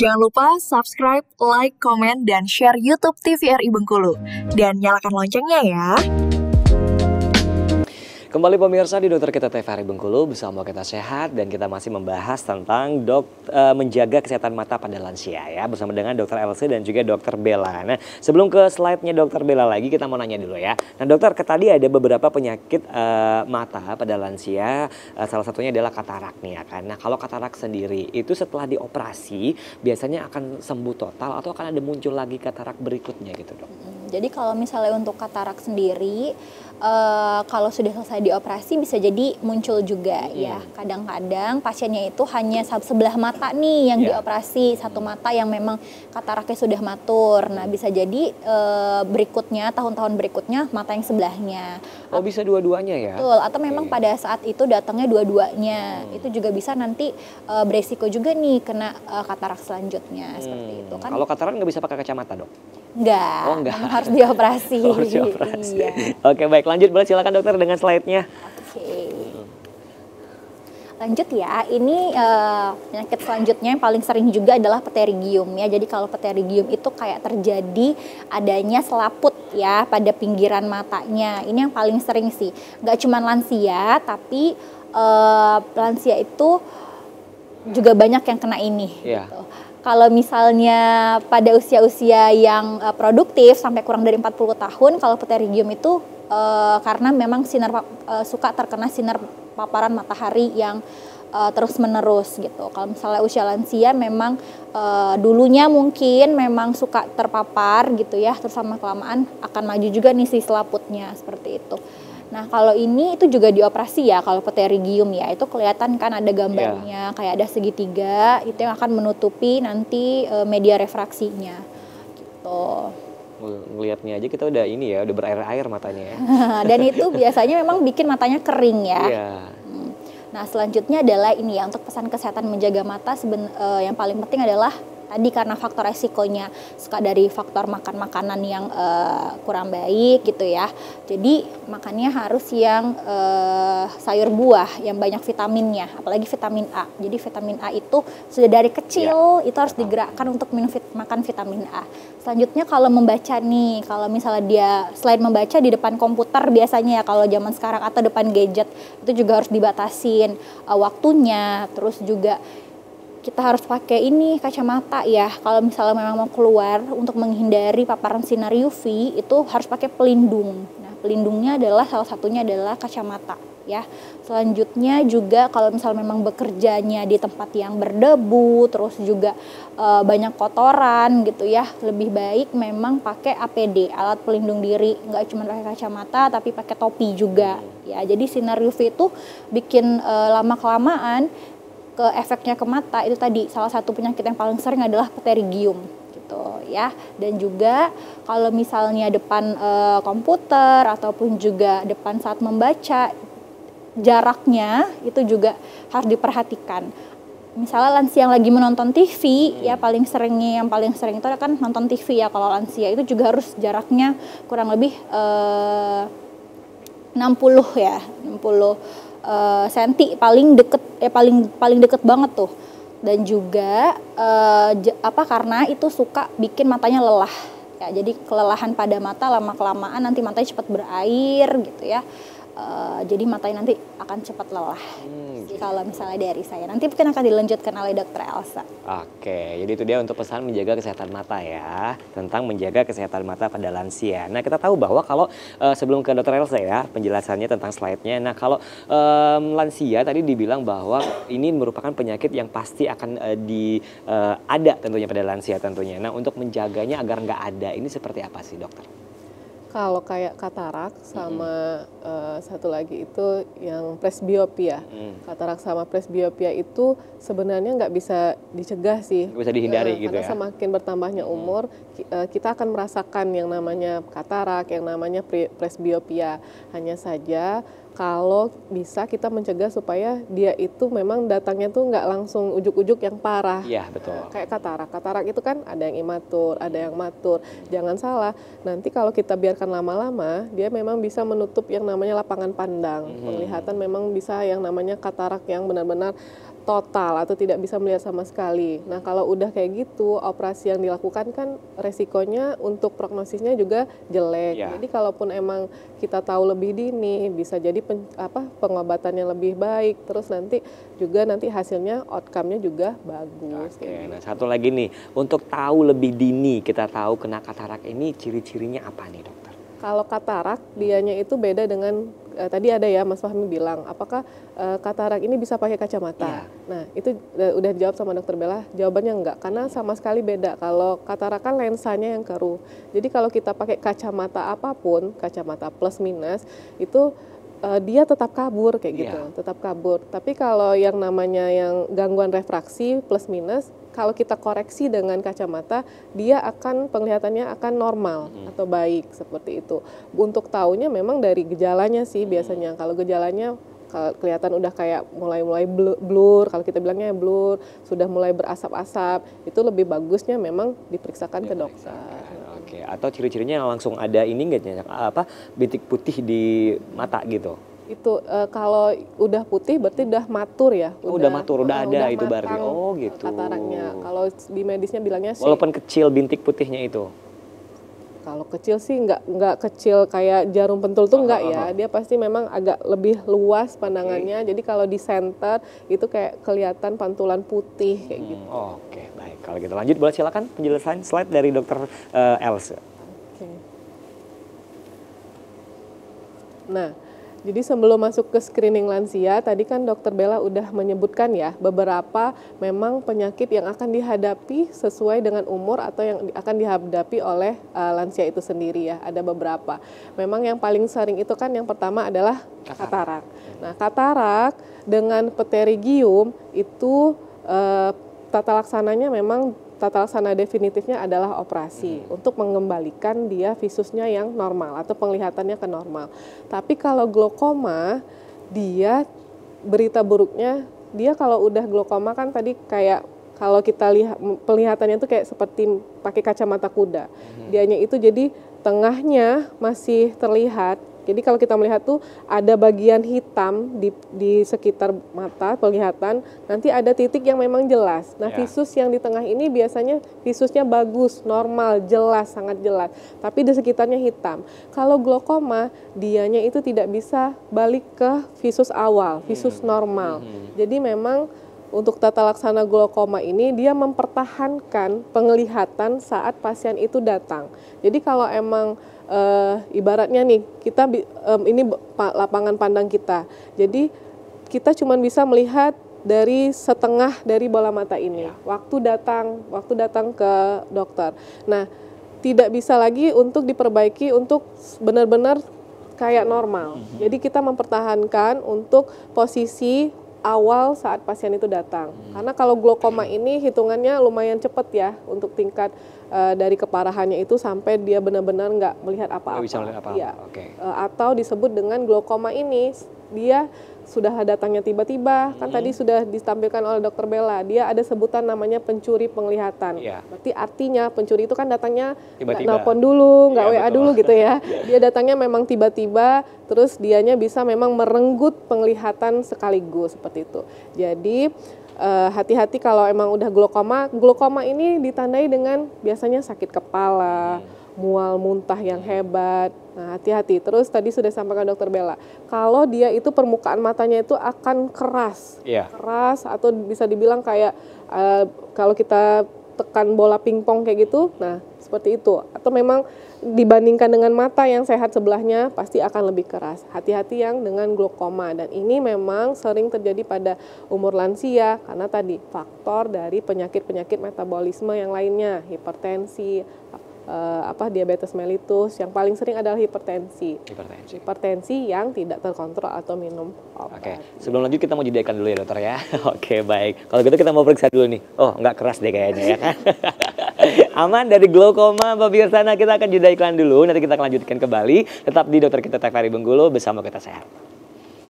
Jangan lupa subscribe, like, komen, dan share YouTube TVRI Bengkulu. Dan nyalakan loncengnya ya. Kembali pemirsa di Dokter Kita TVRI Bengkulu bersama Kita Sehat, dan kita masih membahas tentang menjaga kesehatan mata pada lansia ya, bersama dengan Dokter Elsie dan juga Dokter Bella. Nah, sebelum ke slide-nya Dokter Bella lagi, kita mau nanya dulu ya. Nah dokter, tadi ada beberapa penyakit mata pada lansia, salah satunya adalah katarak nih ya kan. Nah kalau katarak sendiri itu setelah dioperasi biasanya akan sembuh total atau akan ada muncul lagi katarak berikutnya gitu dok? Jadi kalau misalnya untuk katarak sendiri, kalau sudah selesai dioperasi bisa jadi muncul juga ya. Kadang-kadang pasiennya itu hanya sebelah mata nih yang dioperasi, satu mata yang memang kataraknya sudah matur. Nah bisa jadi berikutnya, tahun-tahun berikutnya mata yang sebelahnya. Oh bisa dua-duanya ya? Betul, atau memang pada saat itu datangnya dua-duanya. Itu juga bisa nanti beresiko juga nih kena katarak selanjutnya, seperti itu kan. Kalau katarak nggak bisa pakai kacamata dok? Enggak, Oh, enggak. memang harus dioperasi. Oh, harus dioperasi. Iya. Oke baik, lanjut boleh silakan dokter dengan slide-nya. Oke. Lanjut ya, ini penyakit selanjutnya yang paling sering juga adalah pterygium ya. Jadi kalau pterygium itu kayak terjadi adanya selaput ya pada pinggiran matanya. Ini yang paling sering sih. Nggak cuma lansia, tapi lansia itu juga banyak yang kena ini. Iya. Gitu. Kalau misalnya pada usia-usia yang produktif sampai kurang dari 40 tahun, kalau pterygium itu karena memang suka terkena sinar paparan matahari yang terus-menerus gitu. Kalau misalnya usia lansia memang dulunya mungkin memang suka terpapar gitu ya, terus sama kelamaan akan maju juga nih si selaputnya seperti itu. Nah kalau ini itu juga dioperasi ya, kalau pterygium ya itu kelihatan kan ada gambarnya kayak ada segitiga, itu yang akan menutupi nanti media refraksinya gitu. Ngelihatnya aja kita udah ini ya, udah berair-air matanya ya. Dan itu biasanya memang bikin matanya kering ya. Iya. Nah selanjutnya adalah ini ya, untuk pesan kesehatan menjaga mata yang paling penting adalah tadi karena faktor resikonya suka dari faktor makan makanan yang kurang baik gitu ya. Jadi makannya harus yang sayur buah yang banyak vitaminnya, apalagi vitamin A. Jadi vitamin A itu sudah dari kecil itu harus digerakkan untuk makan vitamin A. Selanjutnya kalau membaca nih, kalau misalnya dia selain membaca di depan komputer biasanya ya kalau zaman sekarang atau depan gadget, itu juga harus dibatasin waktunya. Terus juga kita harus pakai ini kacamata ya. Kalau misalnya memang mau keluar untuk menghindari paparan sinar UV itu harus pakai pelindung. Nah, pelindungnya adalah salah satunya adalah kacamata ya. Selanjutnya juga kalau misalnya memang bekerjanya di tempat yang berdebu, terus juga banyak kotoran gitu ya, lebih baik memang pakai APD, alat pelindung diri. Nggak cuma pakai kacamata tapi pakai topi juga ya. Jadi sinar UV itu bikin lama-kelamaan efeknya ke mata itu tadi salah satu penyakit yang paling sering adalah pterygium gitu ya. Dan juga kalau misalnya depan komputer ataupun juga depan saat membaca, jaraknya itu juga harus diperhatikan. Misalnya lansia yang lagi menonton TV ya, paling sering itu kan nonton TV ya. Kalau lansia itu juga harus jaraknya kurang lebih 60 ya, 60 senti paling deket ya, paling deket banget tuh. Dan juga karena itu suka bikin matanya lelah ya, jadi kelelahan pada mata lama kelamaan nanti matanya cepat berair gitu ya. Jadi matanya nanti akan cepat lelah. Kalau misalnya dari saya, nanti mungkin akan dilanjutkan oleh Dokter Elsa. Oke, jadi itu dia untuk pesan menjaga kesehatan mata ya, tentang menjaga kesehatan mata pada lansia. Nah kita tahu bahwa kalau sebelum ke Dokter Elsa ya penjelasannya tentang slide-nya. Nah kalau lansia tadi dibilang bahwa ini merupakan penyakit yang pasti akan ada tentunya pada lansia tentunya. Nah untuk menjaganya agar nggak ada, ini seperti apa sih dokter? Kalau kayak katarak sama satu lagi itu yang presbiopia. Katarak sama presbiopia itu sebenarnya nggak bisa dicegah sih. Nggak bisa dihindari gitu ya. Karena semakin bertambahnya umur, kita akan merasakan yang namanya katarak, yang namanya presbiopia. Hanya saja kalau bisa kita mencegah supaya dia itu memang datangnya tuh nggak langsung ujuk-ujuk yang parah. Iya betul. Kayak katarak itu kan ada yang imatur, ada yang matur. Jangan salah, nanti kalau kita biarkan lama-lama, dia memang bisa menutup yang namanya lapangan pandang. Penglihatan memang bisa yang namanya katarak yang benar-benar total atau tidak bisa melihat sama sekali. Nah, kalau udah kayak gitu, operasi yang dilakukan kan resikonya untuk prognosisnya juga jelek. Ya. Jadi kalaupun emang kita tahu lebih dini, bisa jadi pengobatannya lebih baik. Terus nanti hasilnya outcome-nya juga bagus. Oke, kayak nah gitu. satu lagi nih, untuk tahu lebih dini kita tahu kena katarak ini ciri-cirinya apa nih dokter? Kalau katarak, dianya itu beda dengan tadi ada ya Mas Fahmi bilang, apakah katarak ini bisa pakai kacamata? Iya. Nah, itu udah dijawab sama Dokter Bella. Jawabannya enggak, karena sama sekali beda. Kalau katarak kan lensanya yang keruh. Jadi kalau kita pakai kacamata apapun, kacamata plus minus, itu dia tetap kabur kayak gitu, tetap kabur. Tapi kalau yang namanya yang gangguan refraksi plus minus, kalau kita koreksi dengan kacamata, dia akan penglihatannya akan normal atau baik seperti itu. Untuk taunya memang dari gejalanya sih biasanya. Kalau gejalanya kelihatan udah kayak mulai blur, kalau kita bilangnya blur, sudah mulai berasap-asap, itu lebih bagusnya memang diperiksakan ke dokter. Oke, atau ciri-cirinya langsung ada ini nggak bintik putih di mata gitu? Itu kalau udah putih berarti udah matur ya. Udah matur, udah ada itu matang berarti. Oh gitu. Kataraknya. Kalau di medisnya bilangnya sih. Walaupun kecil bintik putihnya itu. Kalau kecil sih nggak kecil kayak jarum pentul tuh nggak ya. Dia pasti memang agak lebih luas pandangannya. Jadi kalau di center itu kayak kelihatan pantulan putih kayak gitu. Oke, baik. Kalau kita lanjut boleh silakan penjelasan slide dari Dokter Else. Oke. Nah, jadi sebelum masuk ke screening lansia, tadi kan Dokter Bella udah menyebutkan ya beberapa memang penyakit yang akan dihadapi sesuai dengan umur atau yang akan dihadapi oleh lansia itu sendiri ya. Ada beberapa. Memang yang paling sering itu kan yang pertama adalah katarak. Nah, katarak dengan pterygium itu tata laksananya memang tata laksana definitifnya adalah operasi untuk mengembalikan dia visusnya yang normal atau penglihatannya ke normal. Tapi kalau glaukoma, dia berita buruknya, dia kalau udah glaukoma kan tadi kayak kalau kita lihat penglihatannya itu kayak seperti pakai kacamata kuda. Dianya itu jadi tengahnya masih terlihat. Jadi kalau kita melihat tuh ada bagian hitam di sekitar mata penglihatan, nanti ada titik yang memang jelas. Nah, visus yang di tengah ini biasanya visusnya bagus, normal, jelas, sangat jelas. Tapi di sekitarnya hitam. Kalau glaukoma, dianya itu tidak bisa balik ke visus awal, visus normal. Jadi memang untuk tata laksana glaukoma ini dia mempertahankan penglihatan saat pasien itu datang. Jadi kalau emang ibaratnya nih kita ini lapangan pandang kita, jadi kita cuma bisa melihat dari setengah dari bola mata ini. Waktu datang ke dokter. Nah, tidak bisa lagi untuk diperbaiki untuk benar-benar kayak normal. Jadi kita mempertahankan untuk posisi awal saat pasien itu datang. Karena kalau glaukoma ini hitungannya lumayan cepat ya untuk tingkat dari keparahannya itu sampai dia benar-benar nggak melihat apa-apa. Bisa melihat apa-apa. Ya. Oke. Atau disebut dengan glaukoma ini dia sudah datangnya tiba-tiba, kan tadi sudah ditampilkan oleh Dokter Bella, dia ada sebutan namanya pencuri penglihatan. Berarti artinya pencuri itu kan datangnya nggak nelpon dulu, nggak WA dulu gitu ya. Dia datangnya memang tiba-tiba, terus dianya bisa memang merenggut penglihatan sekaligus seperti itu. Jadi hati-hati kalau emang udah glaukoma. Glaukoma ini ditandai dengan biasanya sakit kepala, mual muntah yang hebat. Nah, hati-hati. Terus tadi sudah sampaikan Dokter Bella, kalau dia itu permukaan matanya itu akan keras. Keras atau bisa dibilang kayak kalau kita tekan bola pingpong kayak gitu, nah seperti itu. Atau memang dibandingkan dengan mata yang sehat sebelahnya pasti akan lebih keras. Hati-hati yang dengan glaukoma, dan ini memang sering terjadi pada umur lansia karena tadi faktor dari penyakit-penyakit metabolisme yang lainnya, hipertensi, diabetes mellitus, yang paling sering adalah hipertensi yang tidak terkontrol atau minum obat. Oke, sebelum lanjut kita mau jedakan dulu ya dokter ya. Oke, baik. Kalau gitu kita mau periksa dulu nih. Oh, nggak keras deh kayaknya ya kan. Aman dari glaukoma, pemirsa. Nah, kita akan jeda iklan dulu. Nanti kita akan lanjutkan kembali. Tetap di Dokter Kita TVRI Bengkulu bersama Kita Sehat.